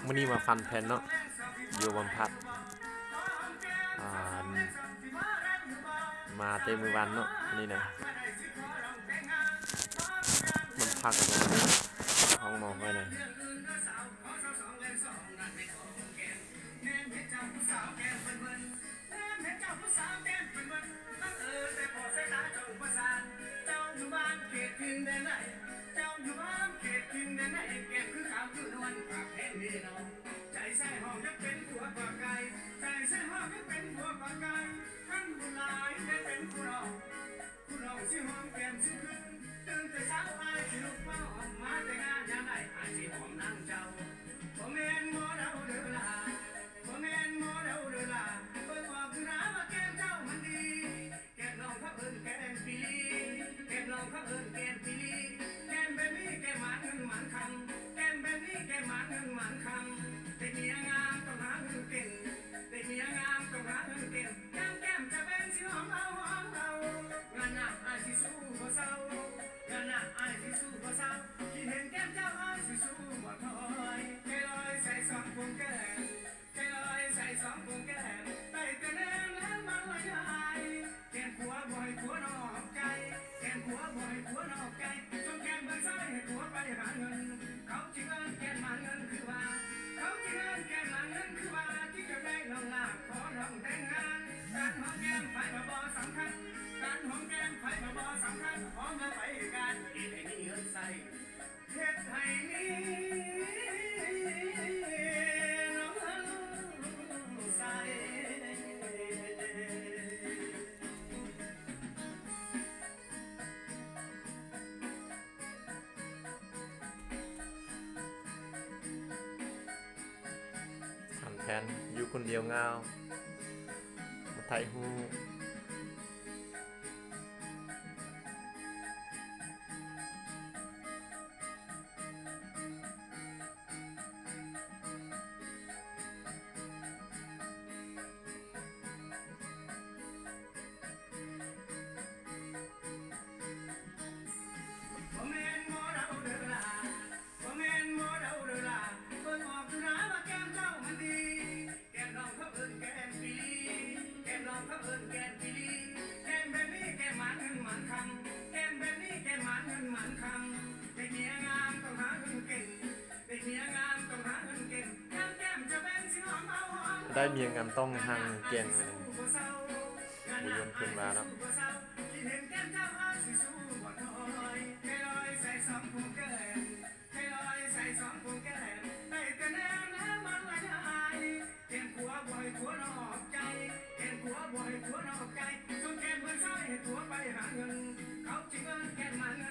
มื้อนี้มาฟันแผ่นเนาะอยู่บำพัดอ่ามาเต็มมือวันเนาะนี่นะมันพักห้องหมอกไว้นะใจใส่ห้องจะเป็นหัวปากไก่ใจใส่ห้องจะเป็นหัวปากไก่ท่านผู้ลายได้เป็นผู้รองที่ห้องแก้มสิขึ้นตื่นแต่เช้าไปที่ลุกมาออกมาแต่งานยามใดอาชีพของนั่งเจ้าบ่แม่นหมอเดาเด้อล่ะบ่แม่นหมอเดาเด้อล่ะเปิดบอกคือน้ำว่าแก้มเจ้ามันดีแก้มน้องเขาเอิ้นแก้มปีลีแก้มน้องเขาเอิ้นแก้มปีลีแก้มแบบนี้แก้มหมันเงินหมันคำแก้มแบบนี้แก้มหมันเงินหมันคำได้เมียงามต้องหาเงินเก่งได้เมียงามต้องหาเงินเก่งแก้มแก้มจะเป็นสิหอมเอางานหนักอายสิสู้บ่เศร้างานหนักอายสิสู้บ่เศร้าคิดเห็นแก้มเจ้าอายสิสู้บ่ถอยใจลอยใส่สองพวงแก้มใจลอยใส่สองพวงแก้มไปกระแนมแล้วมันลอยหายแก้มผัวบ่ให้ผัวนอกใจแก้มผัวบ่ให้ผัวนอกใจจนแก้มเบิ่งซ้ายให้ผัวไปหาเงินเขาจิเงินแก้มหาเงินคือว่าเขาจิเงินแก้มหาเงินคือว่าที่จะได้น้องลาขอน้องแต่งงานการหอมแก้มไฟบ่สำคัญการหอมแก้มไฟบ่สำคัญหอมมาไปกันอีให้มีเงินใส่เฮ็ดให้มีน้องใส่ฟันแผ่นอยู่คนเดียวเงามาไทยฮูบ่แม่นหมอเดาเด้อล่ะบ่แม่นหมอเดาเด้อล่ะเบิ่งออกอยู่นะว่าแก้มเจ้ามันดีแก้มน้องเขาเอิ้นแก้มปีลีแก้มน้องเขาเอิ้นแก้มปีลีแก้มแบบนี้แก้มหมันเงินหมันคำแก้มแบบนี้แก้มหมันเงินหมันคำได้เมียงามต้องหาเงินเก่งได้เมียงามต้องหาเงินเก่งแก้มแก้มจะเป็นสิหอมเอาหอมได้เมียงามต้องหางเก่งเลยบุญยนต์ขึ้นมาเนาะผัวนอกใจเห็นผัวบ่ให้ผัวนอกใจจนแก้มเบิ่งซ้ายให้ผัวไปหาเงินเขาจิเงินแก้มมัน